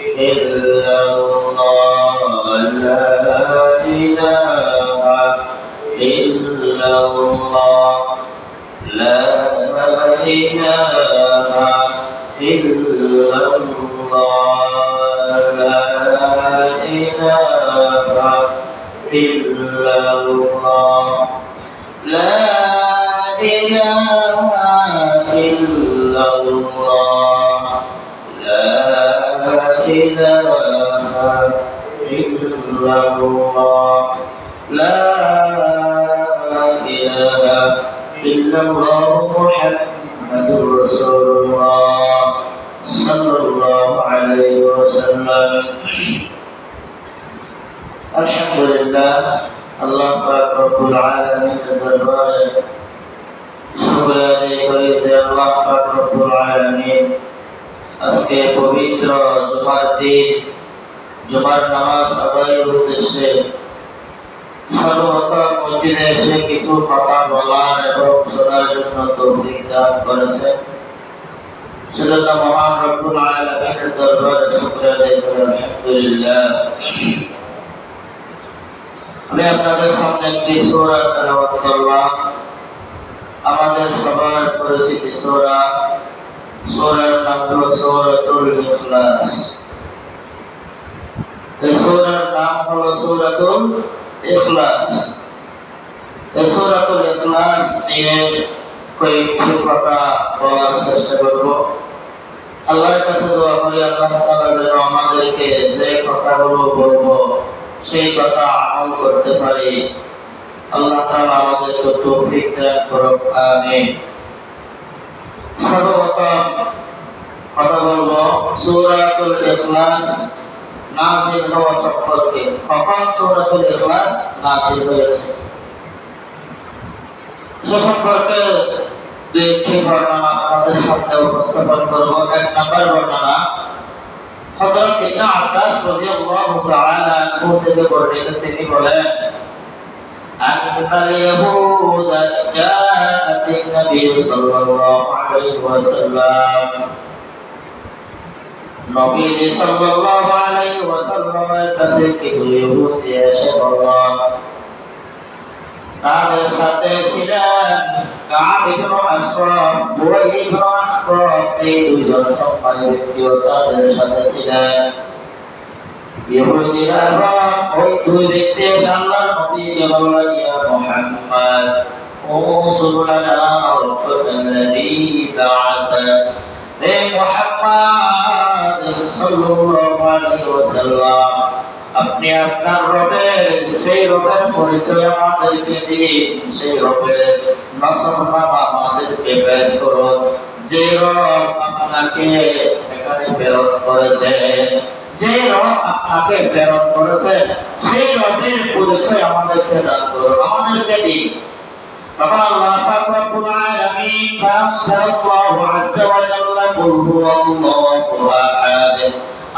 إلا الله لا إله إلا الله لا إله إلا الله لا إله إلا الله لا إله إلا الله لا إله إلا الله لا إله إلا الله محمد رسول الله صلى الله عليه وسلم الحمد لله الله رب العالمين দরবারে শুকরিয়া আদায় করি যে আল্লাহ রব্বুল আলামিন আজকে পবিত্র জুমার দিন জুমার নামাজ আদায়ের উদ্দেশ্যে সর্বপ্রথম মসজিদে এসে কিছু কথা বলার এবং শোনার জন্য তৌফিক দান করেছেন। সেজন্য মহান রব্বুল আলামিনের দরবারে শুকরিয়া আদায় করি আলহামদুলিল্লাহ। আমি আপনাদের সামনে একটি সূরা তেলাওয়াত করলাম। আমাদের সবার পরিচিত সূরা, সূরার নাম হলো সূরাতুল ইখলাস। এই সূরার নাম হলো সূরাতুল ইখলাস। এই সূরাতুল ইখলাস নিয়ে কয়েকটি কথা বলার চেষ্টা করব। আল্লাহর কাছে দোয়া করি আল্লাহ তাআলা যেন আমাদেরকে যে কথাগুলো বলবো সেই কথা আমল করতে পারি। আল্লাহ তাআলা আমাদেরকে তৌফিক দান করুন, আমিন। সর্বপ্রথম কথা বলবো সূরাতুল ইখলাস নাযিল হওয়া সম্পর্কে। কখন সূরাতুল ইখলাস নাযিল হয়েছে সে সম্পর্কে দুইটি বর্ণনা আপনাদের সামনে উপস্থাপন করব। এক নম্বর বর্ণনা হযরত ইবনে আব্বাস রাদিয়াল্লাহু তাআলা আনহু থেকে বর্ণিত, তিনি বলেন اليهود جاءت النبي صلى الله عليه وسلم নবী সাল্লাল্লাহু আলাইহি ওয়াসাল্লামের কাছে কিছু ইহুদি এসে বলল। তাদের সাথে ছিলেন কাব ইবনে আশরাফ, বুরাই ইবনে আশরাফ, এই দুইজন সম্মানিত ব্যক্তিও তাদের সাথে ছিলেন। ইহুদিরা ওই দুই ব্যক্তি এসে আল্লাহর নবীকে বলল, ইয়া মুহাম্মদ উনসুর লানা রাব্বাকাল্লাযী বা'আসা, হে মুহাম্মদ সাল্লাল্লাহু আলাইহি ওয়াসাল্লাম, আপনি আপনার রবের সেই রবের পরিচয় আমাদেরকে দিন, সেই রবের নসরনামা আমাদেরকে পেশ করুন যে রব আপনাকে এখানে প্রেরণ করেছে, যে রব আপনাকে প্রেরণ করেছে সেই রবের পরিচয় আমাদেরকে দান করুন, আমাদেরকে দিন। তখন আল্লাহ পাক রব্বুল আলামিন ফাআনজালাল্লাহু আযজা ওয়া জাল্লা কুল হুয়াল্লাহু আহাদ।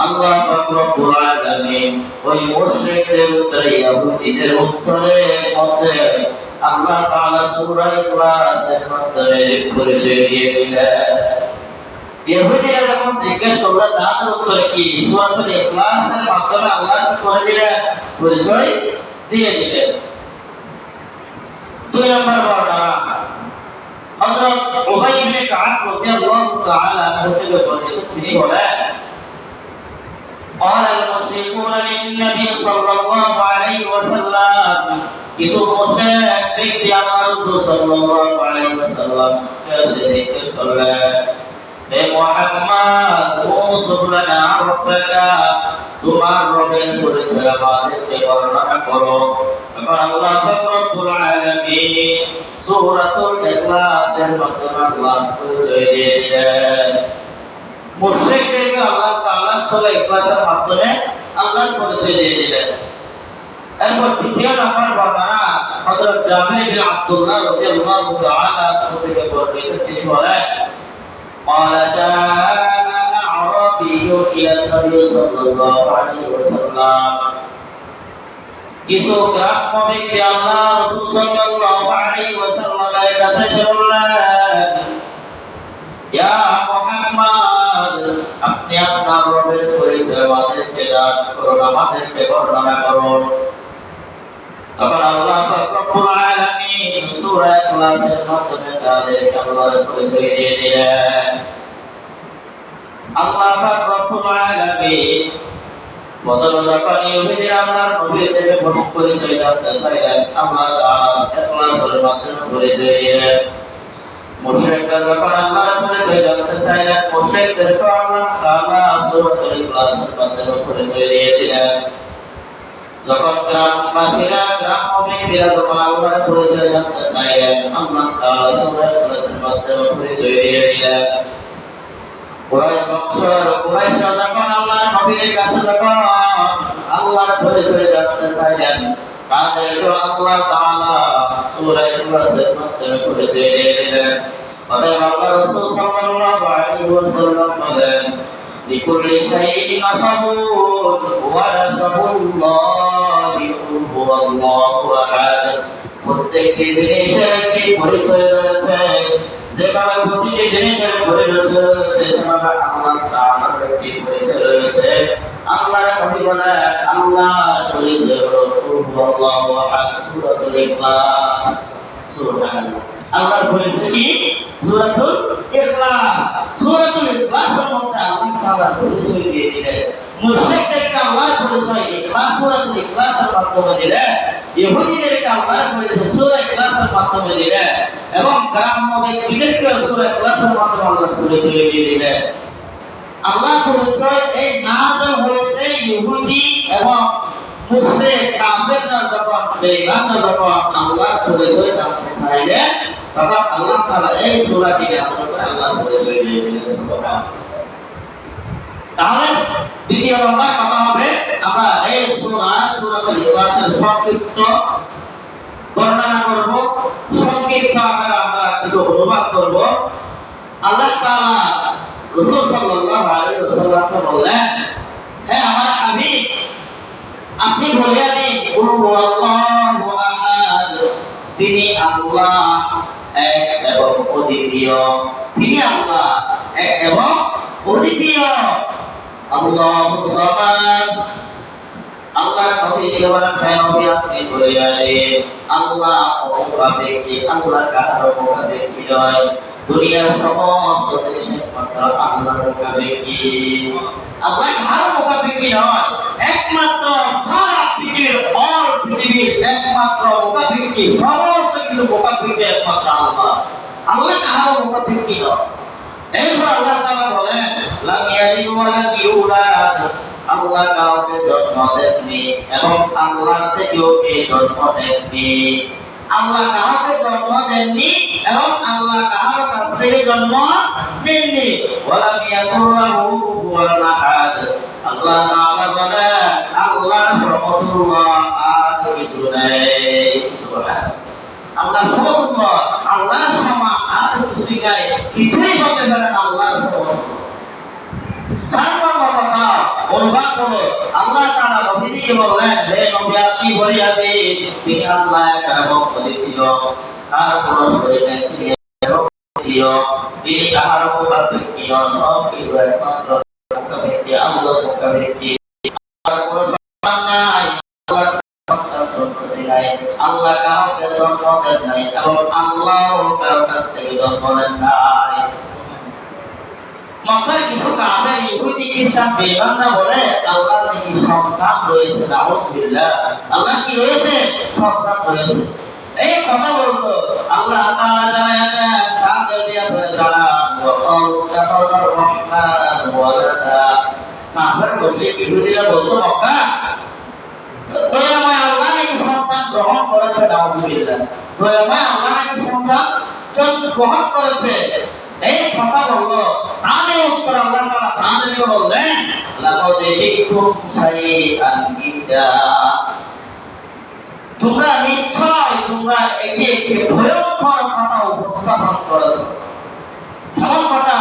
আল্লাহ পাক রব্বুল আলামিন ওই মুশরিকদের উত্তরে, ইহুদিদের উত্তরে মধ্যে আল্লাহ তাআলা সূরা ইখলাসের মাধ্যমে পরিচয় দিয়ে দিলেন। ইহুদিরা যখন জিজ্ঞেস করলো তাদের উত্তরে কি, সূরাতুল ইখলাসের মাধ্যমে আল্লাহ কি করে দিলেন, পরিচয় দিয়ে দিলেন। দুই নম্বর বর্ণনা হযরত উবাই ইবনে কাব রাদিয়াল্লাহু তাআলা আনহু থেকে বর্ণিত, তিনি বলেন قال المشركون للنبي صلى الله عليه وسلم, কিছু মুশরিক ব্যক্তি আল্লাহর রাসূল সাল্লাল্লাহু আলাইহি ওয়াসাল্লাম কাছে জিজ্ঞেস করলেন, হে মুহাম্মদ উনসুর লানা রাব্বাকা, তোমার রবের পরিচয় আমাদেরকে বর্ণনা করো। তখন আল্লাহ পাক রব্বুল আলামিন সূরাতুল ইখলাসের মাধ্যমে আল্লাহ পরিচয় দিয়ে দিলেন। মুশরিকদেরকে আল্লাহ তাআলা সূরা ইখলাসের মাধ্যমে আল্লাহর পরিচয় দিয়ে দিলেন। এরপর তৃতীয় নম্বর বর্ণনা হযরত জাবির ইবনে আব্দুল্লাহ রাদিয়াল্লাহু তাআলা থেকে বর্ণিত, তিনি বলেন قال جاء أعرابي إلى النبي صلى الله عليه وسلم, কিছু গ্রাম্য ব্যক্তি আল্লাহ রাসূল সাল্লাল্লাহু আলাইহি ওয়াসাল্লামের কাছে এসে বললেন, ইয়া মুহাম্মদ আপনি আপনার রবের পরিচয় আমাদেরকে দান করুন, আমাদেরকে বর্ণনা করুন। তখন আল্লাহ পাক রব্বুল আলামিন সূরা ইখলাসের মাধ্যমে তাদেরকে আল্লাহর পরিচয় দিয়ে দিলেন। আল্লাহ পাক রব্বুল আলামিন প্রথমে যখন ইহুদিরা আল্লাহর নবীর থেকে পরিচয় জানতে চাইলেন, আল্লাহ তাআলা ইখলাসের মাধ্যমে পরিচয় দিলেন। মুশরিকরা যখন আল্লাহর পরিচয় জানতে চাইলেন, মুশরিকদেরকে আল্লাহ তাআলা সূরাতুল ইখলাসের মাধ্যমে পরিচয় দিয়ে দিলেন। যখন গ্রামবাসীরা ব্যক্তিরা যখন আল্লাহর পরিচয় জানতে চাইলেন, আল্লাহ তাআলা সূরা ইখলাসের মাধ্যমে পরিচয় দিয়ে দিলেন। কুরাইশরা যখন আল্লাহর নবীর কাছে যখন আল্লাহর পরিচয় জানতে চাইলেন, তাদেরকে আল্লাহ তাআলা সূরা ইখলাসের মাধ্যমে পরিচয় দিয়ে দিলেন। অতএব আল্লাহ রাসূল সাল্লাল্লাহু আলাইহি ওয়াসাল্লাম বলেন, লিকুল্লি শাইইন নাসাবুন ওয়া নাসাবুল্লাহি হুয়াল্লাহু আহাদ। প্রত্যেকটি জিনিসের একটি পরিচয় রয়েছে, যেভাবে প্রতিটি জিনিসের পরিচয় রয়েছে সেভাবে আল্লাহ তাআলার একটি পরিচয় রয়েছে। আল্লাহর নবী বলেন, আল্লাহর পরিচয় হলো হুয়াল্লাহু আহাদ, সূরাতুল ইখলাস। সুবহানাল্লাহ। আল্লাহর পরিচয় কি? সূরাতুল ইখলাস। সূরাতুল ইখলাসের মধ্যে আল্লাহ তাআলা পরিচয় দিয়ে দিলেন। মুশরিকদেরকে আল্লাহর পরিচয় ইখলাস সূরাতুল ইখলাসের মাধ্যমে দিলেন, ইহুদিদেরকে আল্লাহর পরিচয় সূরা ইখলাসের মাধ্যমে দিলেন, এবং গ্রাম্য ব্যক্তিদেরকে সূরা ইখলাসের মাধ্যমে আল্লাহর পরিচয় দিয়ে দিলেন। আল্লাহর পরিচয় এই নাযিল হয়েছে ইহুদি এবং মুশরিক কাফেররা যখন বেঈমানরা যখন আল্লাহর পরিচয় জানতে চাইলেন, তখন আল্লাহ তাআলা এই সূরাটি নাযিল করে আল্লাহর পরিচয় দিয়ে দিলেন। সুবহানাল্লাহ। তাহলে দ্বিতীয় নম্বর কথা হবে, আমরা এই সূরাতুল ইখলাসের সংক্ষিপ্ত বর্ণনা করব, সংক্ষিপ্ত আকারে আমরা কিছু অনুবাদ করব। আল্লাহ তাআলা রাসূল সাল্লাল্লাহু আলাইহি ওয়াসাল্লামকে বললেন, হে আমার হাবিব, আপনি বলে দিন কুল হুয়াল্লাহু আহাদ, তিনি আল্লাহ এক এবং অদ্বিতীয়। তিনি আল্লাহ এক এবং অদ্বিতীয়। আল্লাহুস সামাদ। আল্লাহ নবীকে বলেন, হে নবী আপনি বলে দিন আল্লাহ অমুখাপেক্ষী, আল্লাহ কাহারও মুখাপেক্ষী নয়। দুনিয়ার সমস্ত জিনিস একমাত্র আল্লাহর মুখাপেক্ষী। আল্লাহ কাহারও মুখাপেক্ষী নয়, একমাত্র সারা পৃথিবীর পৃথিবীর একমাত্র মুখাপেক্ষী, সমস্ত কিছু মুখাপেক্ষী একমাত্র আল্লাহ। আল্লাহ কাহারও মুখাপেক্ষী নয়। এরপর আল্লাহ তাআলা বলেন, লাম ইয়ালিদ ওয়া লাম ইউলাদ, আল্লাহ কাউকে জন্ম দেননি এবং আল্লাহ থেকেও কে জন্ম দেননি। আল্লাহ কাউকে জন্ম দেননি এবং আল্লাহ কারো কাছ থেকে জন্ম নেননি। ওয়ালাম ইয়াকুল লাহু কুফুওয়ান আহাদ। আল্লাহ তাআলা বলেন, আল্লাহর সমতুল্য আর কিছু নেই। সুবহানাল্লাহ। আল্লাহ সমতুল্য, আল্লাহর সমান আর কিছু নাই, কিছুই হতে পারে না আল্লাহর সমতুল্য। অনুবাদ হলো, আল্লাহ তাআলা নবীকে বললেন, হে নবী আপনি বলিয়া দিন তিনি আল্লাহ এক এবং অদ্বিতীয়, তার কোনো শরীক নেই, তিনি অদ্বিতীয়, তিনি কাহারও মুখাপেক্ষী নন, সব কিছু একমাত্র মুখাপেক্ষী, আল্লাহর মুখাপেক্ষী। তার কোনো সন্তান নাই, আল্লাহর সন্তান সন্ততি নাই, আল্লাহ কাউকে জন্ম দেন নাই এবং আল্লাহ কারো কাছ থেকে জন্ম নেন নাই। মক্কার কিছু কাফের ইহুদি খ্রিস্টান বেঈমানরা বলে আল্লাহর নাকি সন্তান রয়েছে। নাউযুবিল্লাহ। আল্লাহ কি রয়েছে? সন্তান রয়েছে। এই কথা বলতো আল্লাহ তাআলা জানায় দেন, তাদের দিয়া বলে জানান, ওয়াল্লাহু রহমান ওয়ালাদা। কাফের মুশরিক ইহুদিরা বলতো, মক্কা দয়াময় আল্লাহ নাকি সন্তান গ্রহণ করেছে। নাউযুবিল্লাহ। দয়াময় আল্লাহ নাকি সন্তান গ্রহণ করেছে। এই কথা বললো, তাদের উত্তর আল্লাহ তাআলা তাদেরকে বললেন, লাকাদ জিতুম শাইআন ইদা, তোমরা নিশ্চয় তোমরা একে একে ভয়ঙ্কর কথা উপস্থাপন করেছো। কেমন কথা?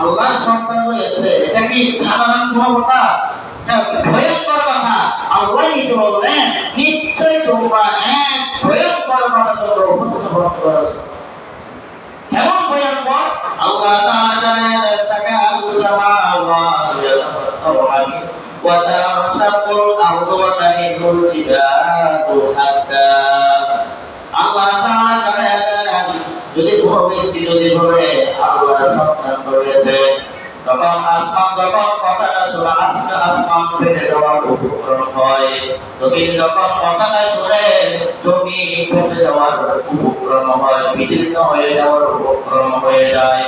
আল্লাহর সন্তান রয়েছে, এটা কি সাধারণ কোনো কথা? এটা ভয়ঙ্কর কথা। আল্লাহ নিজে বললেন, নিশ্চয় তোমরা এক ভয়ঙ্কর কথা তোমরা উপস্থাপন করেছো। কেমন ভয়ঙ্কর? আল্লাহ তাআলা জানেন, তাকালু সামাওয়াত وتنشق الأرض وتهد الجبال حتى আল্লাহ তাআলা জানেন যদি কোনো ব্যক্তি যদি বলে আল্লাহর সন্তান রয়েছে তখন আসমান যখন কথাটা শুনে আসমান ফেটে যাওয়ার উপক্রম হয়, জমিন যখন কথাটা শুনে জমি ফেটে যাওয়ার উপক্রম হয়, বিদীর্ণ হয়ে যাওয়ার উপক্রম হয়ে যায়।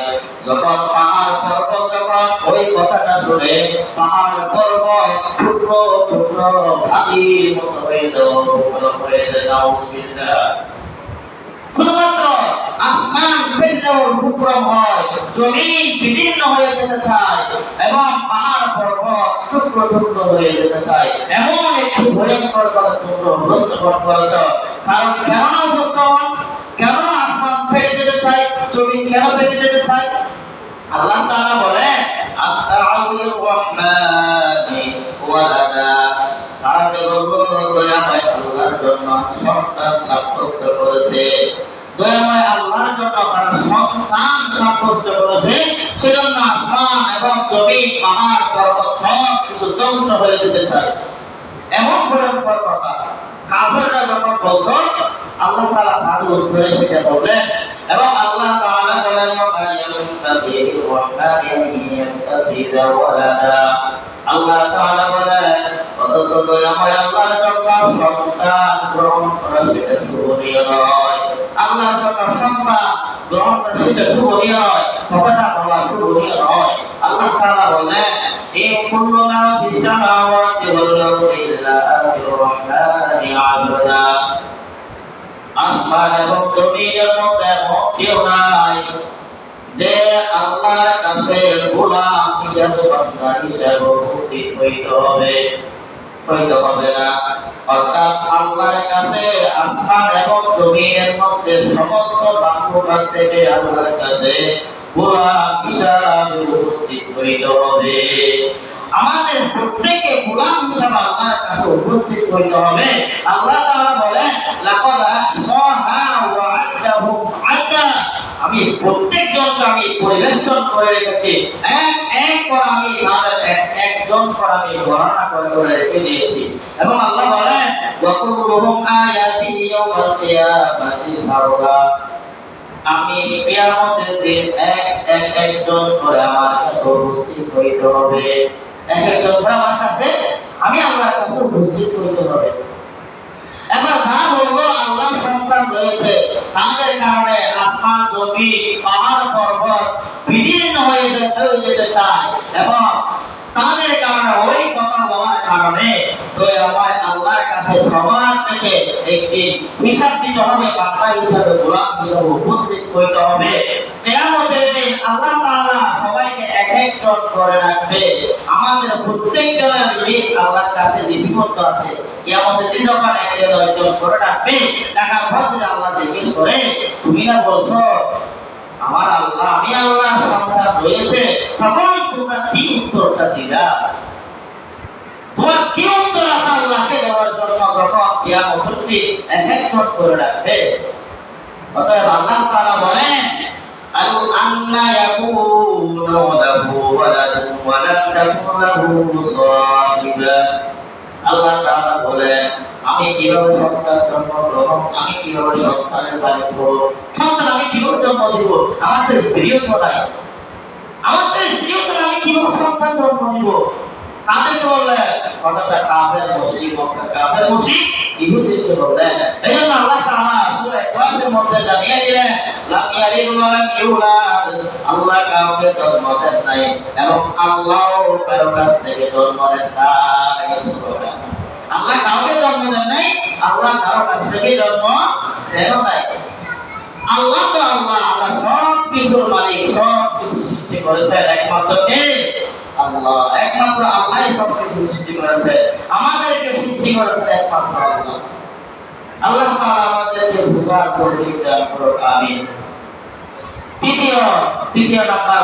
যখন পাহাড় পর্বত যখন ওই কথাটা শুনে পাহাড় পর্বত টুকরো টুকরো ভাগির মতো হয়ে যাওয়ার উপক্রম হয়ে যায়। নাউযুবিল্লাহ। শুধুমাত্র আসমান ফেটে যাওয়ার উপক্রম হয়, জমিন বিদীর্ণ হয়ে যেতে চায় এবং পাহাড় পর্বত টুকরো টুকরো হয়ে যেতে চায়। এমন একটি ভয়ঙ্কর কথা তোমরা উপস্থাপন করেছ। কারণ কেন উপস্থাপন, কেন আসমান ফেটে যেতে চায়, জমিন কেন ফেটে যেতে চায়? আল্লাহ তাআলা বলেন আত-তা'আউলির রহমানি ওয়ালাদা, তারা যে বলল দয়াময় আল্লাহর জন্য সন্তান সাব্যস্ত করেছে, দয়াময় আল্লাহর জন্য তারা সন্তান সাব্যস্ত করেছে, সেজন্য আসমান এবং জমিন পাহাড় পর্বত সব কিছু ধ্বংস হয়ে যেতে চায়। এমন ভয়ঙ্কর কথা কাফেররা যখন বলতো আল্লাহ তাআলা তাদের উত্তরে সেটা বললেন এবং আল্লাহ তাআলা বলেন আল্লাহ তাআলা বলেন অথচ দয়াময় আল্লাহর জন্য সন্তান গ্রহণ করা সেটা শুভনীয় নয়। আল্লাহর জন্য সন্তান গ্রহণ করা সেটা শুভনীয় নয়, কথাটা বলা শুভনীয় নয়। আল্লাহ তাআলা বলেন ইন কুল্লু মান ফিস সামাওয়াতি ওয়াল আরদি ইল্লা আতির রহমানি আবদা, আসমান এবং জমিনের মধ্যে এমন কেউ নাই যে আল্লাহর কাছে গোলাম হিসেবে বান্দা হিসেবে উপস্থিত হইতে হবে না। অর্থাৎ আল্লাহর কাছে আসমান এবং জমিনের মধ্যে সমস্ত বান্দা থেকে আল্লাহর কাছে গোলাম হিসেবে উপস্থিত হইতে হবে। আমাদের প্রত্যেককে গোলাম হিসেবে আল্লাহর কাছে উপস্থিত হইতে হবে। আল্লাহ তাআলা বলেন লাকাদ সাহা ওয়া আদাহুম আদা, আমি প্রত্যেকজনকে আমি পরিবেশন করে রেখেছি, এক এক করে আমি তাদের একজন করে আমি গণনা করে রেখে দিয়েছি। এবং আল্লাহ বলেন ওয়া কুল্লুহুম আয়াতি ইয়াউমাল কিয়ামাতি ফারদা, আমি কিয়ামতের দিন একজন করে আমার কাছে উপস্থিত হইতে হবে, একজন করে আমার কাছে আমি আল্লাহর কাছে উপস্থিত হইতে হবে। এখন যারা বলবো আল্লাহ সন্তান রয়েছে, তাদের কারণে আসমান জমিন পাহাড় পর্বত বিদীর্ণ হয়ে যেতে চায় এবং তাদের কারণে ওই কথা বলার কারণে দয়াময় আল্লাহর কাছে সবার থেকে একটি হিসাব দিতে হবে, বান্দা হিসাবে গোলাম হিসাবে উপস্থিত হইতে হবে। কিয়ামতের দিন আল্লাহ তাআলা সবাইকে এক একজন করে রাখবে। আমাদের প্রত্যেকজনের লিস্ট আল্লাহর কাছে লিপিবদ্ধ আছে। কিয়ামতের দিন যখন একজন করে রাখবে, টাকার পর যদি আল্লাহ জিজ্ঞেস করে তুমি না বলছো আমার আল্লাহ আমি আল্লাহর সন্তান রয়েছে, তখন তোমরা কি উত্তরটা দিলা? তোমার কি উত্তর আছে আল্লাহকে দেওয়ার জন্য যখন কিয়ামতের দিন একজন করে রাখবে? অতএব আল্লাহ তাআলা বলেন আন্না ইয়াকুনু লাহু ওয়ালাদুন ওয়া লাম তাকুন লাহু সাহিবা, আল্লাহ তাআলা বলেন আমি কিভাবে সন্তান জন্ম গ্রহণ, আমি কিভাবে সন্তানের বাড়ি করব, সন্তান আমি কিভাবে জন্ম দিব? আমার তো স্ত্রীও তো নাই, আমি কিভাবে সন্তান জন্ম দিব? কাদেরকে বললেন? কথাটা কাফের মুশরিক, মক্কা কাফের মুশরিক ইহুদিকে বললেন। এজন্য আল্লাহ তাআলা সূরা ইখলাসের মধ্যে জানিয়ে দিলেন লাম ইয়ালিদ ওয়া লাম ইউলাদ, আল্লাহ কাউকে জন্ম দেন নাই এবং আল্লাহও কারো কাছ থেকে জন্ম নেন নাই। সুবহানাল্লাহ, আল্লাহ কাউকে জন্ম দেন নাই, আল্লাহ কারো কাছ থেকে জন্ম দেন নাই। আল্লাহ তো আল্লাহ সব কিছুর মালিক, সব কিছু সৃষ্টি করেছেন একমাত্র কে? আল্লাহ। একমাত্র আল্লাহই সব কিছু সৃষ্টি করেছে, আমাদেরকে সৃষ্টি করেছেন একমাত্র আল্লাহ। আল্লাহ তাআলা আমাদেরকে বুঝার তৌফিক দান করুন, আমিন। তৃতীয় নাম্বার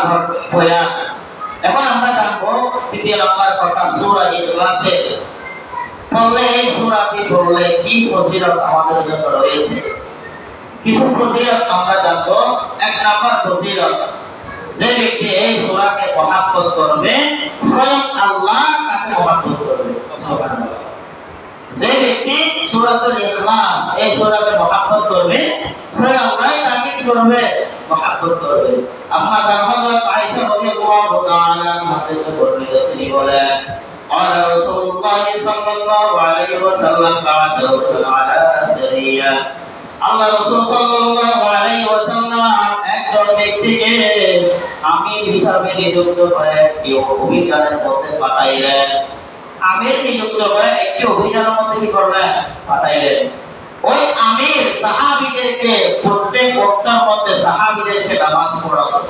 বয়ান। এখন আমরা জানবো তৃতীয় নাম্বার কথা সূরা ইখলাসের। পড়লে এই সূরাটি পড়লে কি ফজিলত আমাদের জন্য রয়েছে, কিছু ফজিলত আমরা জানবো। এক নাম্বার ফজিলত, যে ব্যক্তি এই সূরাকে মহব্বত করবে স্বয়ং আল্লাহ তাকে মহব্বত করবে। সুবহানাল্লাহ। যে ব্যক্তি সূরাতুল ইখলাস এই সূরাকে মহব্বত করবে স্বয়ং আল্লাহ তাকে কি করবে? মহব্বত করবে। আম্মা হযরত আয়েশা রাদিয়াল্লাহু তাআলা আনহা থেকে বর্ণিত তিনি বলেন قال رسول الله صلى الله عليه وسلم بعث رجلا على سرية আল্লাহ রাসূল সাল্লাল্লাহু আলাইহি ওয়াসাল্লাম একজন ব্যক্তিকে আমির হিসাবে নিযুক্ত করে একটি অভিযানের মধ্যে পাঠাইলেন। আমির নিযুক্ত করে একটি অভিযানের মধ্যে কি করলেন? পাঠাইলেন। ওই আমির সাহাবীদেরকে প্রত্যেক ওয়াক্তের মধ্যে সাহাবীদেরকে নামাজ পড়াতো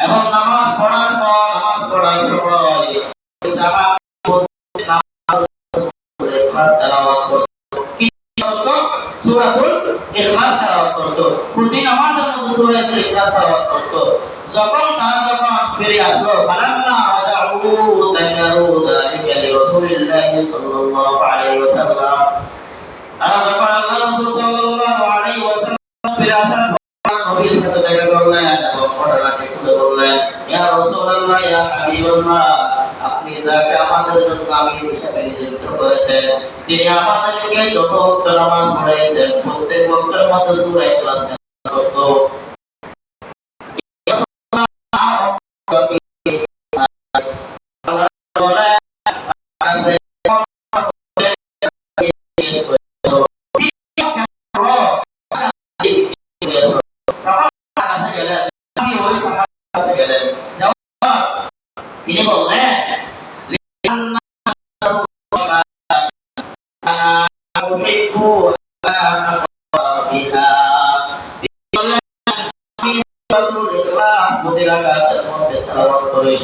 এবং নামাজ পড়ার পর নামাজ পড়ার সময় সাহাবী ইখলাস তেলাওয়াত করত। কি করত? সূরাতুল ইখলাস তেলাওয়াত করত। প্রতি নামাজের মধ্যে সূরাতুল ইখলাস তেলাওয়াত করত। যখন ফিরে আসলো ফালাম্মা রাজাউ যাকারু যালিকা লিরাসূলিল্লাহি সাল্লাল্লাহু আলাইহি ওয়াসাল্লাম যখন আল্লাহ রাসূল সাল্লাল্লাহু আলাইহি ওয়াসাল্লাম ফিরে আসার পর নবীর সাথে দেখা করলেন এবং ঘটনাটি খুলে বললেন, ইয়া রাসূলুল্লাহ ইয়া হাবিবাল্লাহ, আপনি যাকে আমাদের জন্য আমির হিসেবে নিযুক্ত করেছেন তিনি আমাদেরকে যত ওয়াক্ত নামাজ পড়িয়েছেন প্রত্যেক ওয়াক্তের মধ্যে সূরা ইখলাস করত। তিনি বললেন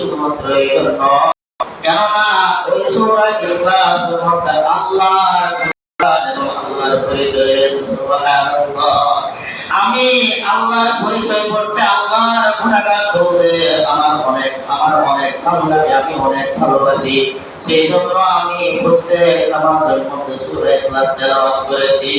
শুধুমাত্র এই জন্য কেননা ওই সূরা ইখলাস মধ্যে আল্লাহর এবং আল্লাহর পরিচয় রয়েছে। সুবহানাল্লাহ। আমি আল্লাহর পরিচয় করতে আল্লাহর গুণগান করতে আমার অনেক ভালো লাগে, আমি অনেক ভালোবাসি। সেই জন্য আমি প্রত্যেক নামাজের মধ্যে সূরা ইখলাস তেলাওয়াত করেছি।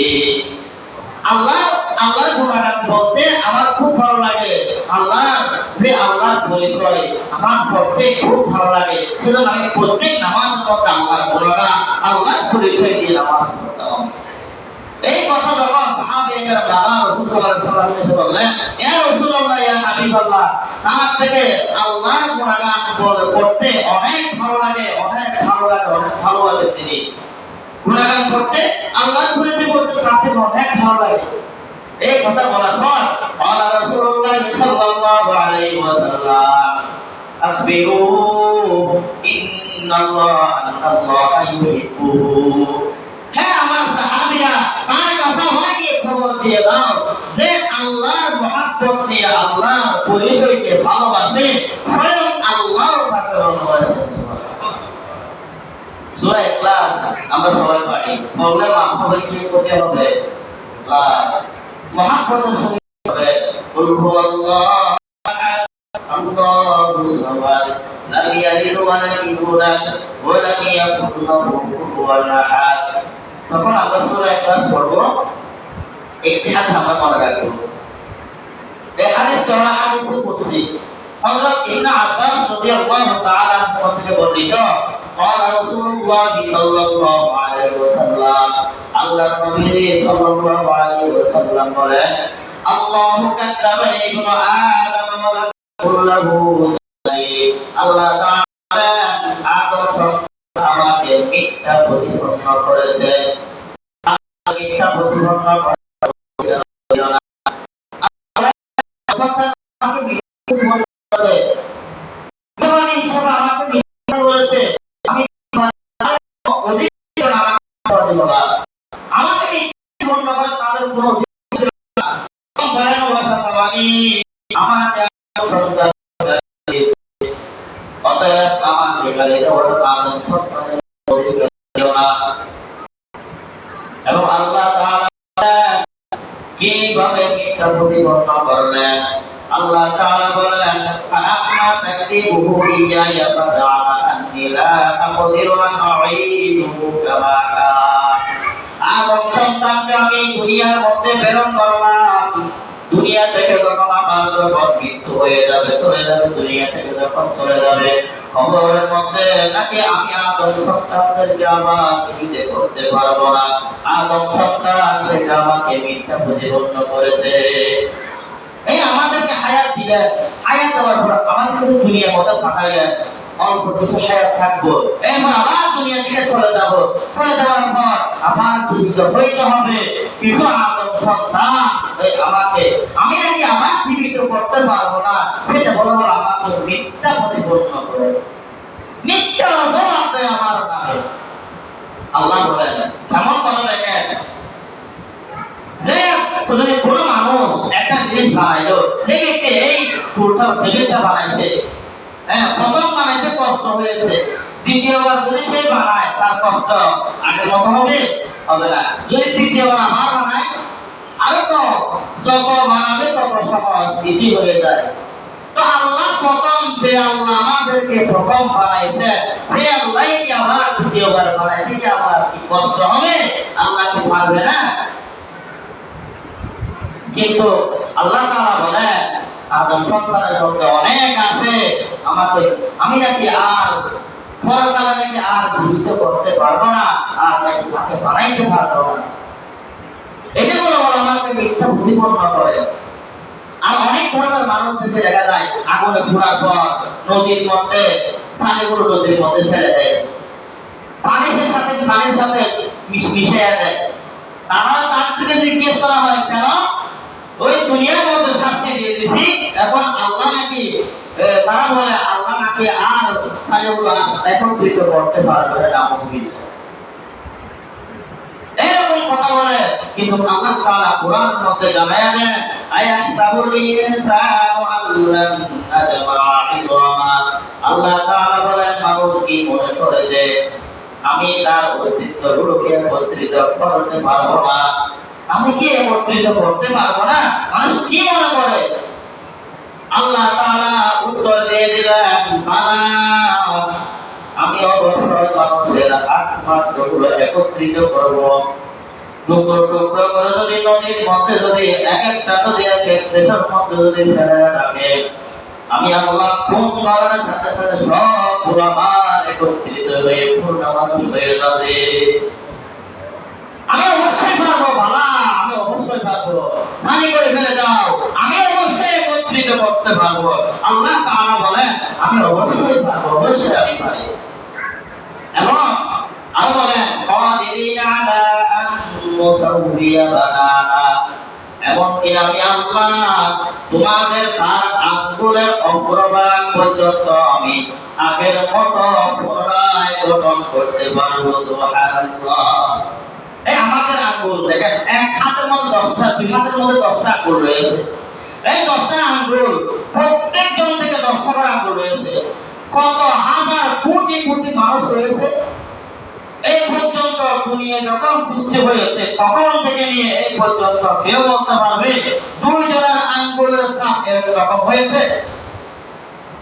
আল্লাহর গুণগান বলতে আমার খুব ভালো লাগে। আল্লাহর পরিচয় আমার পড়তে খুব ভালো লাগে। সেজন্য আমি প্রত্যেক নামাজের মধ্যে আল্লাহর গুণগান আল্লাহর পরিচয় দিয়ে নামাজ পড়তাম। এই কথা যখন সাহাবীরা রাসূল সাল্লাল্লাহু আলাইহি ওয়াসাল্লাম এসে বললেন, ইয়া রাসূলুল্লাহ ইয়া হাবিবাল্লাহ, তার থেকে আল্লাহর গুণগান করতে অনেক ভালো লাগে, অনেক ভালোবাসেন তিনি। গুণগান করতে আল্লাহর পরিচয় বলতে তার থেকে অনেক ভালো লাগে। এই কথা বলার পর আল্লাহ রাসূলুল্লাহ সাল্লাল্লাহু আলাইহি ওয়াসাল্লাম আখবিরু ইন্নাল্লাহা ইউহিব্বুহু, হ্যাঁ আমার সাহাবীরা তার কাছে আমাকে খবর দিয়ে দাও যে আল্লাহর মহব্বত নিয়ে আল্লাহর পরিচয়কে ভালোবাসে, স্বয়ং আল্লাহ তাকে ভালোবাসেন। সূরা ইখলাস আমরা সবাই পারি, পড়লে মহব্বত কি করতে হবে? মহব্বতের সঙ্গে হবে কুল হুয়াল্লাহু আহাদ আল্লাহুস সামাদ লাম ইয়ালিদ ওয়া লাম ইউলাদ ওয়া লাম ইয়াকুল লাহু কুফুওয়ান আহাদ। তখন আমরা সূরা ইখলাস পড়ব, একটি হাদিস আমরা মনে রাখব। এই হাদিসটা হলো হাদিসে কুদসি। হযরত ইবনে আব্বাস রাদিয়াল্লাহু তাআলা আনহু থেকে বর্ণিত, قال رسول الله صلى الله عليه وسلم, আল্লাহর নবী সাল্লাল্লাহু আলাইহি ওয়াসাল্লাম বলেন, আল্লাহু কাতাবা ইবনু আদম ওয়া লাম কুল্লাহু যায়িদ, আল্লাহ তাআলা আদম সন্তান আমাকে মিথ্যা প্রতিপন্ন করেছে। মিথ্যা প্রতিপন্ন করেছে আমাকে মিথ্যা বলেছে, মানে হিসাবে আমাকে মিথ্যা বলেছে। আমি অধিকার আমাকে দেব না, আমাকে মিথ্যা বলতে হবে তাদের কোনো অধিকার ছিল না। ভয়ানক ভাষা বাণী আমাকে সন্তান দিয়েছে, অতএব আমাকে গালি দেওয়ার আদম সন্তানের অধিকার ছিল না। এবং আল্লাহ তাআলা কিভাবে মিথ্যা প্রতিপন্ন করলেন? আল্লাহ তাআলা বলেন, ফাআম্মা তাকদিবুহু ইয়া ফাযআমা আন্নী লা আকদিরু আন উঈদুহু কামা কান। আদম সন্তানকে আমি দুনিয়ার মধ্যে প্রেরণ করলাম, দুনিয়া থেকে যখন আমার যখন মৃত্যু হয়ে যাবে, চলে যাবে, দুনিয়া থেকে যখন চলে যাবে, খবরের মধ্যে নাকি আমি আদম সন্তানদেরকে আমার জীবিত করতে পারবো না, আদম সন্তান সেটা আমাকে মিথ্যা প্রতিপন্ন করেছে। এই আমাদেরকে হায়াত দিলেন, হায়াত দেওয়ার পর আমাদের দুনিয়ার মধ্যে পাঠাইলেন, অল্প কিছু হায়াত থাকবো, এরপর আবার দুনিয়া থেকে চলে যাব, চলে যাওয়ার পর আবার জীবিত হইতে হবে। কিছু আদম সন্তান আমাকে, আমি নাকি আবার জীবিত করতে পারবো না, সেটা বলে বলে আমাকে মিথ্যা প্রতিপন্ন করে, মিথ্যা অপবাদ দেয় আমার নামে। আল্লাহ বলেন কেমন কথা দেখেন, যে যদি কোনো মানুষ একটা জিনিস বানাইলো, যে ব্যক্তি এই টুলটা টেবিলটা বানাইছে, হ্যাঁ, প্রথম বানাইতে কষ্ট হয়েছে, দ্বিতীয়বার যদি সে বানায় তার কষ্ট আগের মতো হবে? হবে না। যদি তৃতীয়বার আবার বানায়, আরো তো যত বানাবে তত সহজ ইজি হয়ে যায়। তো আল্লাহ প্রথম, যে আল্লাহ আমাদেরকে প্রথম বানাইছে, সে আল্লাহ কি আবার দ্বিতীয়বার বানাইতে কি আবার কি কষ্ট হবে? আল্লাহ কি পারবে না? কিন্তু আল্লাহ তাআলা বলেন আদম সন্তানের মধ্যে অনেক আছে, আমাকে আমি নাকি আর পরকালে নাকি আর জীবিত করতে পারবো না, আর নাকি তাকে বানাইতে পারবো না। এটা বলে বলে আমাকে মিথ্যা প্রতিপন্ন করে। আর অনেক ধরনের মানুষদেরকে দেখা যায় আগুনে ঘোরার পর নদীর মধ্যে, ছাগলগুলো নদীর মধ্যে ফেলে দেয়, পানির সাথে মিশিয়ে দেয়। তারা তার থেকে জিজ্ঞেস করা হয় কেন? ওই দুনিয়ার মধ্যে শাস্তি দিয়ে দিছি, এখন আল্লাহ নাকি, তারা বলে আল্লাহ নাকি আর ছাগলগুলো একত্রিত করতে পারবে না, মুসলিম এরকম কথা বলে। কিন্তু আল্লাহ তাআলা কোরআনের মধ্যে জানায়া দেন, আয়াহসাবুল ইনসানু আল্লান নাজমা ইযমা। আল্লাহ তাআলা বলেন মানুষ কি মনে করে যে আমি তার অস্তিত্বগুলোকে একত্রিত করতে পারবো না, আমি কি একত্রিত করতে পারবো না? মানুষ কি মনে করে? আল্লাহ তাআলা উত্তর দিয়ে দিলেন, বালা, আমি অবশ্যই মানুষের হাত মাত্রগুলো একত্রিত করব। টুকরো টুকরো করে যদি নদীর মধ্যে যদি এক একটা যদি এক এক দেশের মধ্যে যদি ফেলে রাখে, আমি আল্লাহ কোন কারণের সাথে সাথে সব পুরো আবার একত্রিত হয়ে পূর্ণ মানুষ হয়ে যাবে। আমি অবশ্যই পারবো, বালা, আমি অবশ্যই পারবো, জানি করে ফেলে দাও, আমি অবশ্যই একত্রিত করতে পারবো। আল্লাহ তাআলা বলেন আমি অবশ্যই পারবো, অবশ্যই আমি পারি। এবং আরো বলেন কাদিরিনা আলা আন মুসাউবিয়া বানানা, এমনকি আমি আল্লাহ তোমাদের তার আঙ্গুলের অগ্রভাগ পর্যন্ত আমি আগের মতো পুনরায় গঠন করতে পারবো। সুবহানাল্লাহ। এই আমাদের আঙ্গুল দেখেন, এক হাতের মধ্যে 10টা, দুই হাতের মধ্যে 10টা আঙ্গুল রয়েছে। এই 10টা আঙ্গুল, প্রত্যেকজন থেকে 10টা করে আঙ্গুল রয়েছে। কত হাজার কোটি কোটি মানুষ রয়েছে। এই পর্যন্ত দুনিয়া যখন সৃষ্টি হয়েছে তখন থেকে নিয়ে এই পর্যন্ত কেউ বলতে পারবে দুই জনের আঙ্গুলের ছাপ এরকম হয়েছে?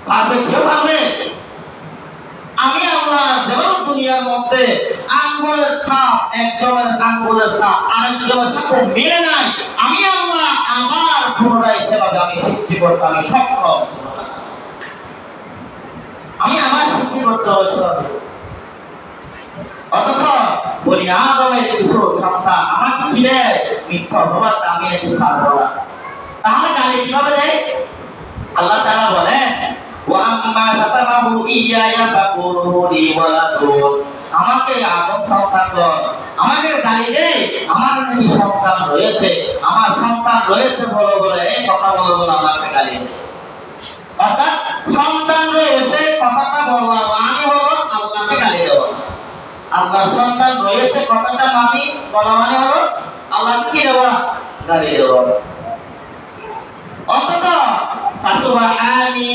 পারবে? কেউ পারবে? আমি আল্লাহ যেমন দুনিয়ার মধ্যে আঙ্গুলের ছাপ, একজনের আঙ্গুলের ছাপ আরেকজনের সাথে মিলে নাই, আমি আল্লাহ আবার পুনরায় সেভাবে আমি সৃষ্টি করতে আমি সক্ষম। আমি আমার সৃষ্টি করতে হবে। অথচ বলি আদমের কিছু সন্তান আমাকে কি দেয়? মিথ্যা অপবাদ, আমি নাকি পারবো না। তাহলে গালি কিভাবে দেয়? আল্লাহ তাআলা বলেন ওয়া আম্মা সাতামাহু ইয়া ফাকুলুনি ওয়ালাদুন, আমাকে আদম সন্তানগণ আমাকে গালি দেয়, আমার নাকি সন্তান রয়েছে, আমার সন্তান রয়েছে বলে বলে এই কথা বলে বলে আমাকে গালি দেয়। অর্থাৎ সন্তান রয়েছে কথাটা বলা মানে হলো আল্লাহকে গালি দেওয়া। আল্লাহ সন্তান রয়েছে কথাটা মানি বলা মানে হলো আল্লাহকে কি দেওয়া? গালি দেওয়া। অথচ ফাসুবহানি,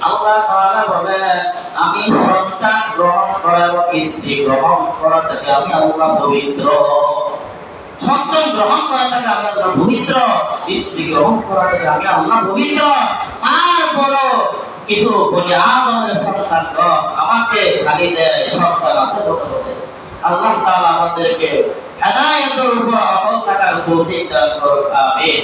আল্লাহ তাআলা বলেন আমি সন্তান গ্রহণ করা এবং স্ত্রী গ্রহণ করা থেকে আমি আল্লাহ পবিত্র। সন্তান গ্রহণ করা থেকে আমি আল্লাহ পবিত্র, স্ত্রী গ্রহণ করা থেকে আমি আল্লাহ পবিত্র। তারপরও কিছু বলি আদমের সন্তানগণ আমাকে গালি দেয়, সন্তান আছে বলে বলে। আল্লাহ তাআলা আমাদেরকে হেদায়েতের উপর অটল থাকার তৌফিক দান করুন। আমিন।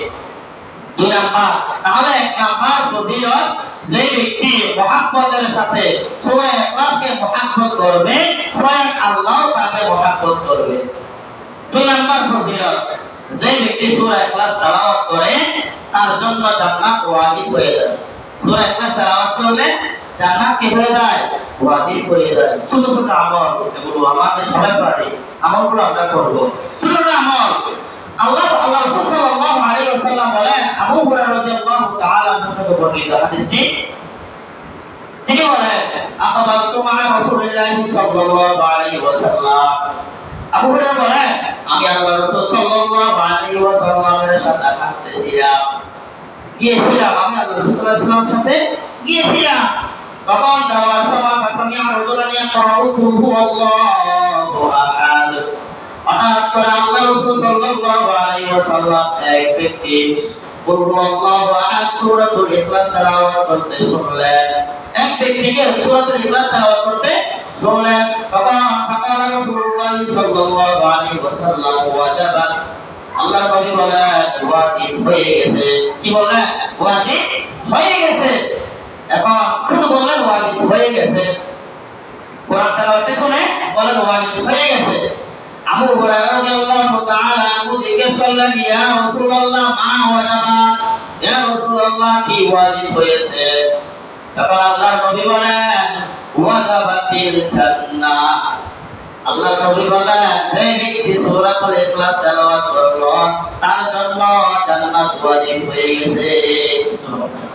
দুই নাম্বার, তাহলে এক নাম্বার ফজিলত, যে ব্যক্তি মুহাব্বতের সাথে সূরা ইখলাসকে মুহাব্বত করবে, স্বয়ং আল্লাহ তাকে মুহাব্বত করবে। দুই নাম্বার ফজিলত, যে ব্যক্তি সূরা ইখলাস তেলাওয়াত করে তার জন্য জান্নাত ওয়াজিব হয়ে যায়। সূরা ইখলাস তেলাওয়াত করলে জান্নাত কি হয়ে যায়? ওয়াজিব হয়ে যায়। ছোট ছোট আমল, এগুলো আমাদের সবাই পারে, আমলগুলো আমরা করব। ছোট ছোট আমল আল্লাহ রাসূল সাল্লাল্লাহু আলাইহি ওয়াসাল্লাম বলেন, আবু হুরায়রা রাদিয়াল্লাহু তাআলা আনহু থেকে বর্ণিত হাদিসটি, তিনি বলেন, আকাবাতু মা রাসূলিল্লাহি সাল্লাল্লাহু আলাইহি ওয়াসাল্লাম, আবু হুরায়রা বলেন, আমি আল্লাহ রাসূল সাল্লাল্লাহু আলাইহি ওয়াসাল্লামের সাথে হাঁটতেছিলাম, গিয়েছিলাম, আমি আল্লাহ রাসূল সাল্লাল্লাহু আলাইহি ওয়াসাল্লামের সাথে গিয়েছিলাম। তখন যাওয়ার সময় ফাসামিআ রাজুলান ইয়াকরাউ কুল হুয়াল্লাহু আহাদ, হঠাৎ করে আল্লাহ রাসূল সাল্লাল্লাহু আলাইহি ওয়াসাল্লাম এক ব্যক্তি কুল হুয়াল্লাহু আহাদ সূরাতুল ইখলাস তেলাওয়াত করতে শুনলেন। এক ব্যক্তিকে সূরাতুল ইখলাস তেলাওয়াত করতে শুনলেন। তখন ফাকালা রাসূলুল্লাহ সাল্লাল্লাহু আলাইহি ওয়াসাল্লাম ওয়াজাবাত, আল্লাহর নবী বলেন ওয়াজিব হয়ে গেছে। কি বলেন? ওয়াজিব হয়ে গেছে। এখন শুধু বললেন ওয়াজিব হয়ে গেছে, কোরআন তেলাওয়াত শুনে বলেন ওয়াজিব হয়ে গেছে। আবু হুরায়রা রাদিয়াল্লাহু তাআলা আনহু জিজ্ঞেস করলেন, ইয়া রাসূলুল্লাহ মা ওয়াজাবাত, ইয়া রাসূলুল্লাহ কি ওয়াজিব হয়েছে? তখন আল্লাহর নবী বলেন ওয়াজাবাতিল জান্নাহ, আল্লাহর নবী বলেন যে ব্যক্তি সূরাতুল ইখলাস তেলাওয়াত করলো তার জন্য জান্নাত ওয়াজিব হয়ে গেছে। সুবহানাল্লাহ,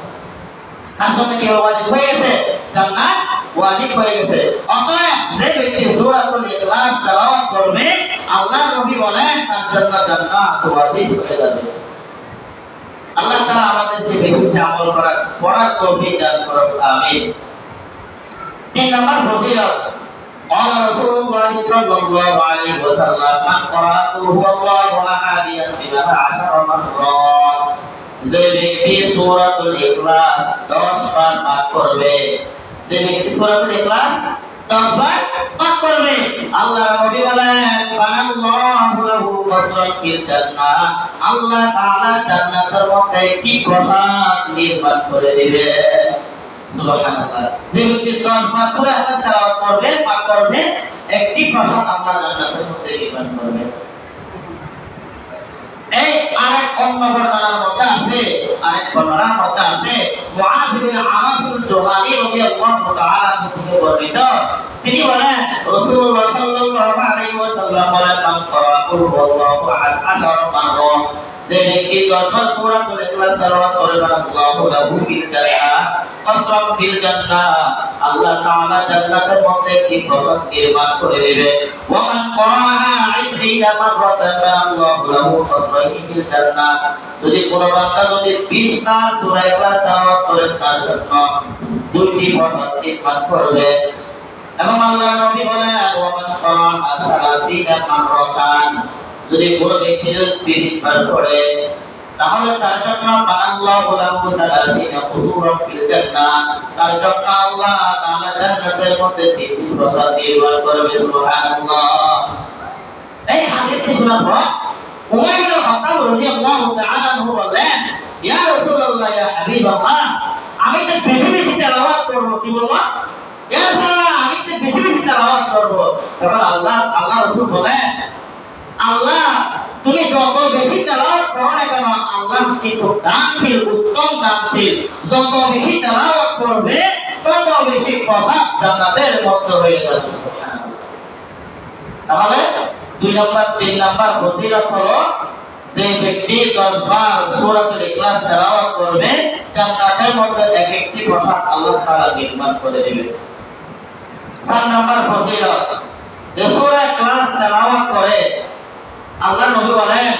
তার জন্য কি ওয়াজিব হয়ে গেছে? জান্নাত ওয়াজিব হয়ে গেছে। অতএব যে ব্যক্তি সূরাতুল ইখলাস তেলাওয়াত করবে, আল্লাহর নবী বলেন তার জন্য জান্নাত ওয়াজিব হয়ে যাবে। আল্লাহ তাআলা আমাদেরকে বেশি বেশি আমল করার পড়ার তৌফিক দান করুন, আমিন। তিন নম্বর ফজিলত, قال رسول الله صلى الله عليه وسلم من قرأ قل هو الله أحد يختمها 10 مرات, যে ব্যক্তি সূরাতুল ইখলাস 10 বার পাঠ করবে, যে ব্যক্তি সূরাতুল ইখলাস 10 বার পাঠ করবে, আল্লাহর নবী বলেন বানাল্লাহু লাহু কসরান ফিল জান্নাহ, আল্লাহ তাআলা জান্নাতের মধ্যে একটি প্রাসাদ নির্মাণ করে দিবেন। সুবহানাল্লাহ, যে ব্যক্তি 10 বার সূরা ইখলাস তেলাওয়াত করবে, পাঠ করবে, একটি প্রাসাদ আল্লাহ জান্নাতের মধ্যে নির্মাণ করবে। এই আরেক অন্য বর্ণনার মধ্যে আছে, আরেক বর্ণনার মধ্যে আছে মুআয বিন আনাস আল-জুহানী রাদিয়াল্লাহু তাআলা থেকে বর্ণিত, তিনি বলেন রাসূলুল্লাহ সাল্লাল্লাহু আলাইহি ওয়াসাল্লাম বলেন মান ক্বারা কুল হুয়াল্লাহু আহাদ 10 মাররা, যে ব্যক্তি 10 বার সূরাতুল ইখলাস তেলাওয়াত করে আল্লাহু লাহু ফিল জান্নাহ কসরান ফিল জান্নাহ, আল্লাহ তাআলা জান্নাতের মধ্যে একটি প্রাসাদ নির্মাণ করে দিবে। ওয়া মান ক্বারাহা 20 মাররাতান আল্লাহু লাহু কসরান ফিল জান্নাহ, যদি কোন বান্দা যদি 20 বার সূরা ইখলাস তেলাওয়াত করে তার জন্য দুইটি প্রাসাদ নির্মাণ করবে। এবং আল্লাহর নবী বলেন ওয়া মান ক্বারাহা 30 মাররাতান, যদি কোন ব্যক্তি 30 বার পড়ে তাহলে তার জন্য বানাল্লাহু লাহু 30 কুসুরান ফিল জান্নাহ, তার জন্য আল্লাহ তাআলা জান্নাতের মধ্যে 3টি প্রাসাদ নির্মাণ করবে। সুবহানাল্লাহ। এই হাদিসটি শোনার পর উমাইর ইবনে খাত্তাব রাদিয়াল্লাহু তাআলা আনহু বলেন, ইয়া রাসূলুল্লাহ ইয়া হাবিবাল্লাহ, আমি তো বেশি বেশি তেলাওয়াত করব। কি বলবো? ইয়া রাসূলুল্লাহ, আমি তো বেশি বেশি তেলাওয়াত করব। তখন আল্লাহ রাসূল বলেন, আল্লাহ তুমি যত বেশি তেলাওয়াত করো না কেন, আল্লাহ কিন্তু দানশীল, উত্তম দানশীল, যত বেশি তেলাওয়াত করবে তত বেশি প্রাসাদ জান্নাতের মধ্যে হয়ে যাবে। সুবহানাল্লাহ। তাহলে 2 নম্বর 3 নম্বর ফজিলত হলো যে ব্যক্তি 10 বার সূরাতুল ইখলাস তেলাওয়াত করবে, জান্নাতের মধ্যে এক একটি প্রাসাদ আল্লাহ তাআলা নির্মাণ করে দিবেন। 4 নম্বর ফজিলত, যে সূরা ইখলাস তেলাওয়াত করে আল্লাহ নবী বলেন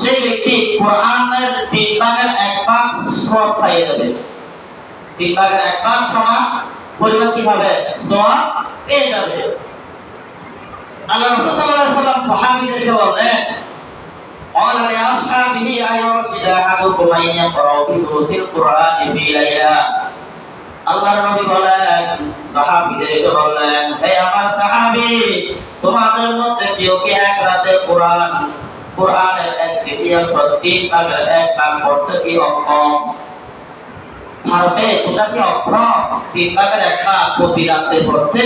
সেই ব্যক্তি কোরআনের 3 ভাগের 1 ভাগ সওয়াব পেয়ে যাবে। 3 ভাগের 1 ভাগ সমান পরিমাণ কিভাবে সওয়াব পেয়ে যাবে। আল্লাহ রাসূল সাল্লাল্লাহু আলাইহি ওয়াসাল্লাম সাহাবীদেরকে বলেন قال لأصحابه أيرشد أحدكم أن يقرأ بثلث القرآن في ليلة, আল্লাহর নবী বলেন সাহাবীদেরকে বললেন, হে আমার সাহাবী, তোমাদের মধ্যে কেউ কি এক রাতে কোরআনের 1/3 তৃতীয়াংশ 3/1 পড়তে কি অক্ষম? পারবে? তোমরা কি অক্ষম 3/1 প্রতি রাতে পড়তে?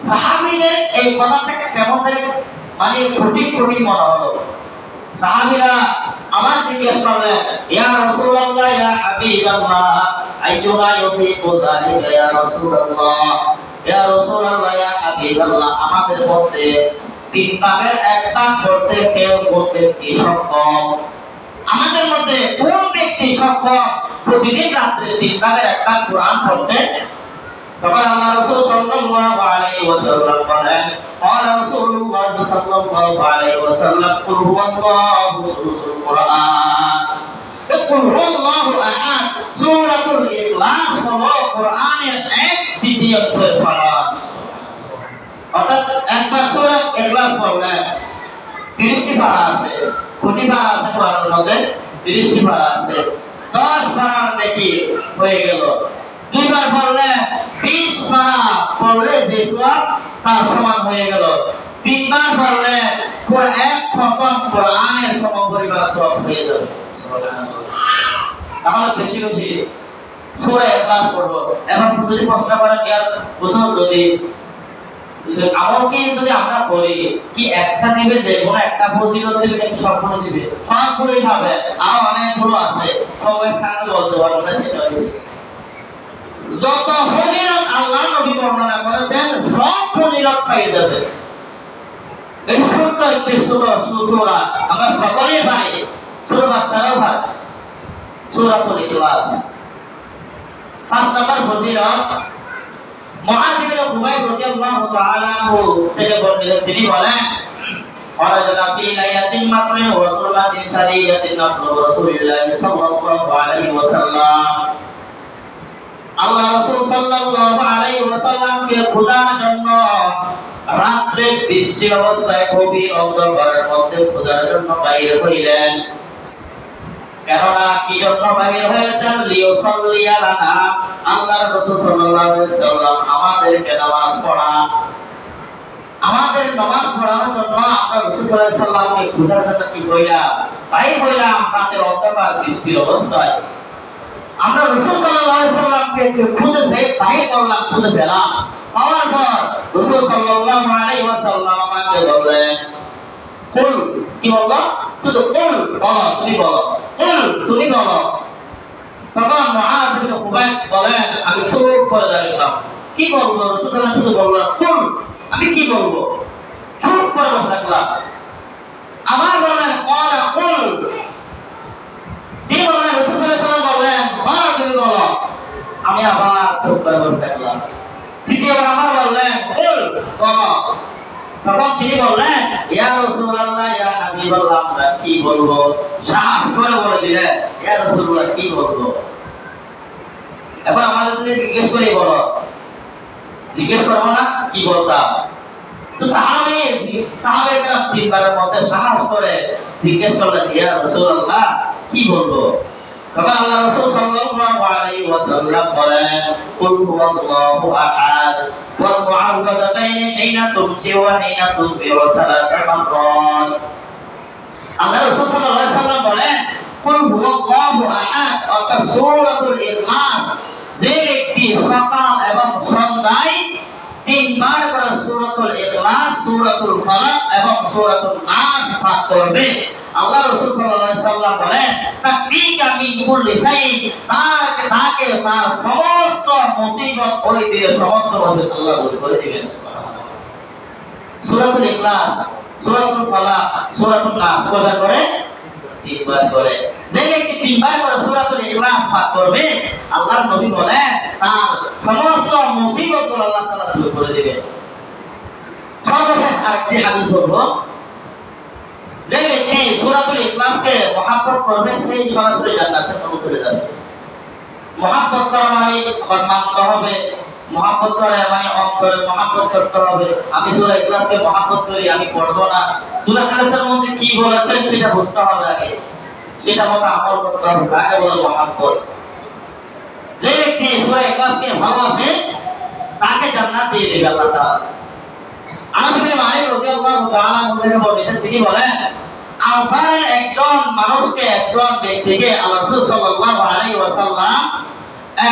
সাহাবীদের এই কথাটা কেমন জানি মানে কঠিন কঠিন মনে হলো। সাহাবীরা আবার জিজ্ঞেস করলেন, ইয়া রাসূলুল্লাহ ইয়া হাবিবাল্লাহ আইয়ুনা ইউতিকু যালিকা ইয়া রাসূলুল্লাহ, ইয়া রাসূলুল্লাহ ইয়া হাবিবাল্লাহ, আমাদের মধ্যে 3/1 করতে কেউ কোন ব্যক্তি সক্ষম? আমাদের মধ্যে কোন ব্যক্তি সক্ষম প্রতিদিন রাতে 3/1 কোরআন পড়তে? তখন আল্লাহ রাসূল সাল্লাল্লাহু আলাইহি ওয়াসাল্লাম বলেন, قال رسول الله صلى الله عليه وسلم قل هو الله سورة القرآن, قل هو الله أحد সূরাতুল ইখলাস হলো কোরআনের এক তৃতীয়াংশের সমান। অর্থাৎ একবার সূরা ইখলাস পড়লে 30টি পারা আছে, কোটি পারা আছে কোরআনের মধ্যে 30টি পারা আছে, 10 পারার নাকি হয়ে গেল। দুইবার পড়লে 20 পারা পড়লে যে সওয়াব তার সমান হয়ে গেল। তিনবার পড়লে পুরো এক খতম কোরআনের সমপরিমাণ সওয়াব হয়ে যাবে। সুবহানাল্লাহ। তাহলে বেশি বেশি সূরা ইখলাস পড়ব। এখন যদি প্রশ্ন করেন কি আর বুঝুন, যদি আমলকে যদি আমরা করি কি একটা দিবে, যে কোনো একটা ফজিলত দিবে নাকি সবগুলো দিবে? সবগুলোই পাবে। আর অনেকগুলো আছে, সবাই খারাপ বলতে পারবো না, সেটা হচ্ছে যত ফজিলত আল্লাহ নবী বর্ণনা করেছেন সব ফজিলত পেয়ে যাবে। এই ছোট্ট একটি সূরা আমরা সকলেই পাই, ছোট বাচ্চারাও পায়, সূরাতুল ইখলাস। 5 নম্বর ফজিলত মুআয ইবনে হুমায়র রাদিয়াল্লাহু তাআলা আনহু থেকে বর্ণিত, তিনি বলেন, খরাজনা ফি লাইলাতিন মাকরিন ওয়া সুরবাতিন সারিয়াতিন নাফরু রাসূলিল্লাহ সাল্লাল্লাহু আলাইহি ওয়াসাল্লাম, আল্লাহ রাসূল সাল্লাল্লাহু আলাইহি ওয়াসাল্লামকে খোঁজার জন্য রাতে বৃষ্টি অবস্থায় খুবই অন্ধকারের মধ্যে খোঁজার জন্য বাইরে হইলেন। কেননা কি জন্য বাইরে হয়েছেন? লিউসাল্লি আলানা, আল্লাহ রাসূল সাল্লাল্লাহু আলাইহি ওয়াসাল্লাম আমাদেরকে নামাজ পড়া, আমাদের নামাজ পড়ানোর জন্য আমরা রাসূল সাল্লাল্লাহু আলাইহি ওয়াসাল্লামকে খোঁজার জন্য কি কইলাম? বাইরে হইলাম রাতের অন্ধকার বৃষ্টির অবস্থায়। আমরা রাসূল সাল্লাল্লাহু আলাইহি ওয়াসাল্লামকে খুঁজে বাহির করলাম, খুঁজে পেলাম। পাওয়ার পর রাসূল সাল্লাল্লাহু আলাইহি ওয়াসাল্লাম আমাকে বললেন, কুল, কি বললো? শুধু কুল বলো, তুমি বলো, কুল তুমি বলো। তখন মুআয ইবনে হুমায়র বলেন, আমি চুপ করে দাঁড়ালাম, কি বলবো? রাসূল সাল্লাল্লাহু আলাইহি ওয়াসাল্লাম শুধু বললেন কুল, আমি কি বলবো? চুপ করে বসে থাকলাম। আবার বলেন ক্বালা কুল, তিনি বললেন, রাসূল সাল্লাল্লাহু আলাইহি ওয়াসাল্লাম বললেন ক্বালা তুমি বলো, আমি আবার চুপ করে বসে থাকলাম। তৃতীয়বার আবার বললেন কুল বলো। তখন তিনি বললেন, ইয়া রাসূলুল্লাহ ইয়া হাবিবাল্লাহ, আমরা কি বলবো? সাহস করে বলে দিলেন, ইয়া রাসূলুল্লাহ কি বলবো? এবার আমাদের যদি জিজ্ঞেস করি, বলো, জিজ্ঞেস করবো না কি বলতাম? তো সাহাবায়ে তিনবারের মধ্যে সাহস করে জিজ্ঞেস করলেন, ইয়া রাসূলুল্লাহ কি বলবো? তখন আল্লাহ রাসূল সাল্লাল্লাহু আলাইহি ওয়াসাল্লাম বলেন, কুল হুয়াল্লাহু আহাদ ওয়াল মুআউযাতাইনি হিনা তুমসি ওয়া হিনা তুসবিহু সালাতা মাররাত। আল্লাহ রাসূল সাল্লাল্লাহু আলাইহি ওয়াসাল্লাম বলেন, কুল হুয়াল্লাহু আহাদ অর্থাৎ সূরাতুল ইখলাস, যে ব্যক্তি সকাল এবং সন্ধ্যায় 3 বার করে সূরাতুল ইখলাস, সূরাতুল ফালাক এবং সূরাতুল নাস পাঠ করবে, আল্লাহ রাসূল সাল্লাল্লাহু আলাইহি ওয়াসাল্লাম বলেন, তাকফিকা মিন কুল্লি শাইইন, তাকে তার সমস্ত মুসিবত ওই দিয়ে সমস্ত মুসিবত আল্লাহ দূর করে দিবেন। সুবহানাল্লাহ। সূরাতুল ইখলাস, সূরাতুল ফালাক, সূরাতুল নাস কয়বার করে? 3 বার করে। যে ব্যক্তি 3 বার করে সূরাতুল ইখলাস পাঠ করবে, আল্লাহর নবী বলেন তার সমস্ত মুসিবতগুলো আল্লাহ তাআলা দূর করে দিবেন। সর্বশেষ আরেকটি হাদিস বলবো, যে ব্যক্তি সূরাতুল ইখলাসকে মহব্বত করবে সেই সরাসরি জান্নাতে পৌঁছে যাবে। মহব্বত করা মানে মানতে হবে, মহব্বত করা মানে অন্তরে মহব্বত করতে হবে। আমি সূরা ইখলাসকে মহব্বত করি, আমি পড়বো না। সূরা ইখলাসের মধ্যে কি বলেছেন সেটা বুঝতে হবে আগে, সেটা মতো আমল করতে হবে, তাকে বলে মহব্বত। যে ব্যক্তি সূরা ইখলাসকে ভালোবাসে তাকে জান্নাত দিয়ে দেবে আল্লাহ তাআলা। আনাস ইবনে মালিক রাদিয়াল্লাহু তাআলা থেকে বর্ণিত, তিনি বলেন, আনসারের একজন মানুষকে, একজন ব্যক্তিকে আল্লাহ রাসূল সাল্লাল্লাহু আলাইহি ওয়াসাল্লাম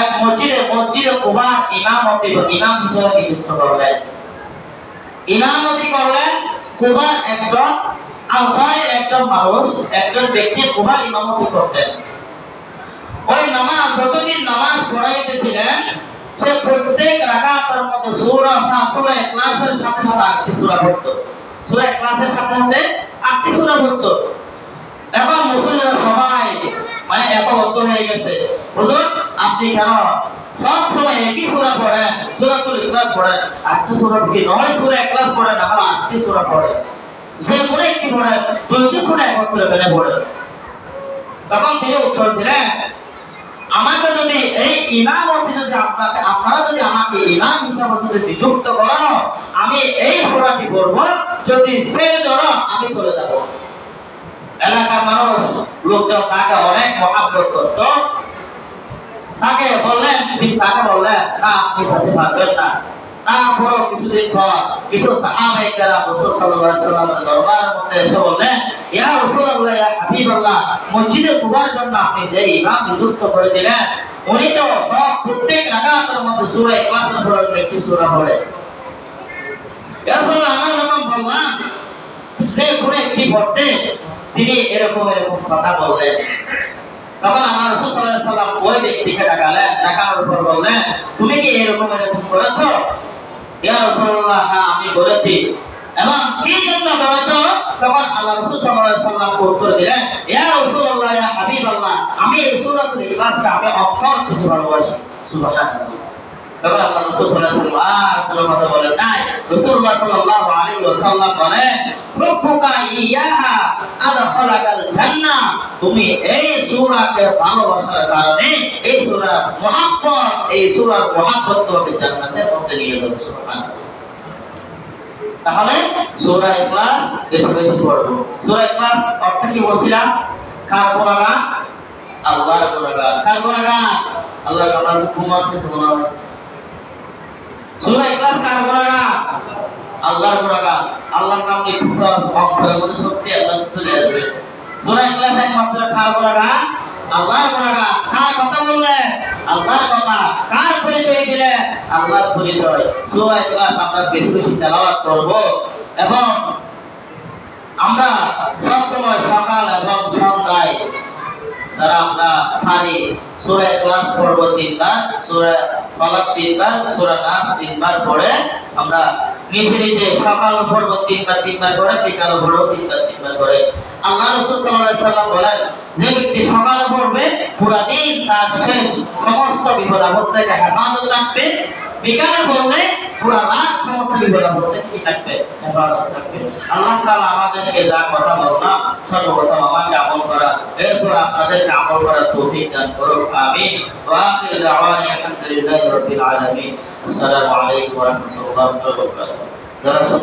এক মসজিদে কুবা ইমাম হিসেবে নিযুক্ত করলেন। ইমামতি করলেন কুবার একজন আনসারের একজন মানুষ, একজন ব্যক্তি কুবা ইমামতি করতেন। ওই নামাজ, যতদিন নামাজ পড়াইতেছিলেন, সে প্রত্যেক রাকাতের মধ্যে সূরা ইখলাসের সাথে সাথে আটটি সূরা পড়তো। সূরা ইখলাসের সাথে সাথে আটটি সূরা পড়তো। এখন মুসলিমরা সবাই মানে একবদ্ধ হয়ে গেছে, হুজুর আপনি কেন সব সময় একই সূরা পড়েন, সূরাতুল ইখলাস পড়েন, আটটি সূরা কি 9 সূরা ইখলাস পড়েন, আবার আটটি সূরা পড়েন, যে কোনো একটি পড়েন, দুইটি সূরা একত্রে মিলে পড়েন। তখন তিনি উত্তর দিলেন, আমাকে যদি এই ইমামতি যদি আপনারা যদি আমাকে ইমাম হিসাবে যদি নিযুক্ত করানো, আমি এই সূরাটি পড়ব, যদি ছেড়ে ধরো আমি চলে যাব। এলাকার মানুষ লোকজন তাকে অনেক মহাব্বত করত। তাকে বললেন না আপনি যেতে পারবেন না। তারপরও কিছুদিন পর কিছু সাহাবায়ে কেরাম রাসূল সাল্লাল্লাহু আলাইহি ওয়াসাল্লামের দরবারের মধ্যে এসে বললেন, ইয়া রাসূলুল্লাহ, ইয়া হাবিবাল্লাহ, মসজিদে কুবার জন্য আপনি যে ইমাম নিযুক্ত করে দিলেন, উনি তো সব প্রত্যেক রাকাতের মধ্যে সূরা ইখলাসের পরে একটি সূরা পড়ে। ইয়া রাসূলুল্লাহ, আমরা যখন বললাম সে কোন একটি পড়তে, তিনি এরকম কথা বললেন। তখন আল্লাহ রাসূল সাল্লাল্লাহু আলাইহি ওয়াসাল্লাম ওই ব্যক্তিকে ডাকালেন, ডাকানোর পর বললেন, তুমি কি এরকম করেছো? ইয়া রাসূলুল্লাহ, হ্যাঁ আমি করেছি। এবং কি জন্য করেছো? তখন আল্লাহ রাসূল সাল্লাল্লাহু আলাইহি ওয়াসাল্লাম উত্তর দিলেন, ইয়া রাসূলুল্লাহ, ইয়া হাবিবাল্লাহ, আমি এই সূরাতুল ইখলাসকে আমি অক্ষর থেকে ভালোবাসি। সুবহানাল্লাহ। তখন আল্লাহ রাসূল সাল্লাল্লাহু আলাইহি ওয়াসাল্লাম আর কোনো কথা বলেন নাই। রাসূলুল্লাহ সাল্লাল্লাহু আলাইহি ওয়াসাল্লাম বলেন, হুব্বুকা ইয়াহা আদখালাকাল জান্নাহ, তুমি এই সূরাকে ভালোবাসার কারণে এই সূরার মুহাব্বত তোমাকে জান্নাতের মধ্যে নিয়ে যাবে। সুবহানাল্লাহ। তাহলে সূরা ইখলাস বেশি বেশি পড়ব। সূরা ইখলাস অর্থ কি বলছিলাম? কার গুনাহগার? আল্লাহর গুনাহগার। কার গুনাহগার? আল্লাহর গুনাহগার। ঘুম আসতেছে মনে হয়। সূরা ইখলাস কার গুনাহগার? আল্লাহর গুনাহগার। আল্লাহর নাম নিয়ে অক্ষরের মধ্যে সত্যি আল্লাহ চলে আসবে। সূরা ইখলাস একমাত্র কার গুনাহগার? আল্লাহর গুনাহগার। কার কথা বললেন? আল্লাহর কথা। কার পরিচয় দিলেন? আল্লাহর পরিচয়। সূরা ইখলাস আমরা বেশি বেশি তেলাওয়াত করব এবং আমরা সবসময় সকাল এবং সন্ধ্যায় যারা আমরা পারি সূরা ইখলাস পড়ব 3 বার, সূরা ফালাক 3 বার, সূরা নাস 3 বার পড়ে আমরা নিজে সকাল পড়ব 3 বার পড়ে, বিকাল পড়ব 3 বার পড়ে। আল্লাহ রাসূল সাল্লাল্লাহু আলাইহি ওয়াসাল্লাম বলেন, যে ব্যক্তি সকালে পড়বে পুরো দিন তার শেষ সমস্ত বিপদ আপদ থেকে হেফাজত থাকবে, বিকালে পড়লে পুরো রাত সমস্ত বিপদ আপদ থেকে কি থাকবে? হেফাজত থাকবে। আল্লাহ তাআলা আমাদেরকে যা কথা বললাম সর্বপ্রথম আমাকে আমল করা, এরপর আপনাদেরকে আমল করার তৌফিক দান করুন। আমিন। ওয়া আখিরু দাওয়ানা আলহামদুলিল্লাহি রাব্বিল আলামিন। আসসালামু আলাইকুম ওয়া রাহমাতুল্লাহি ওয়া বারাকাতুহু। যারা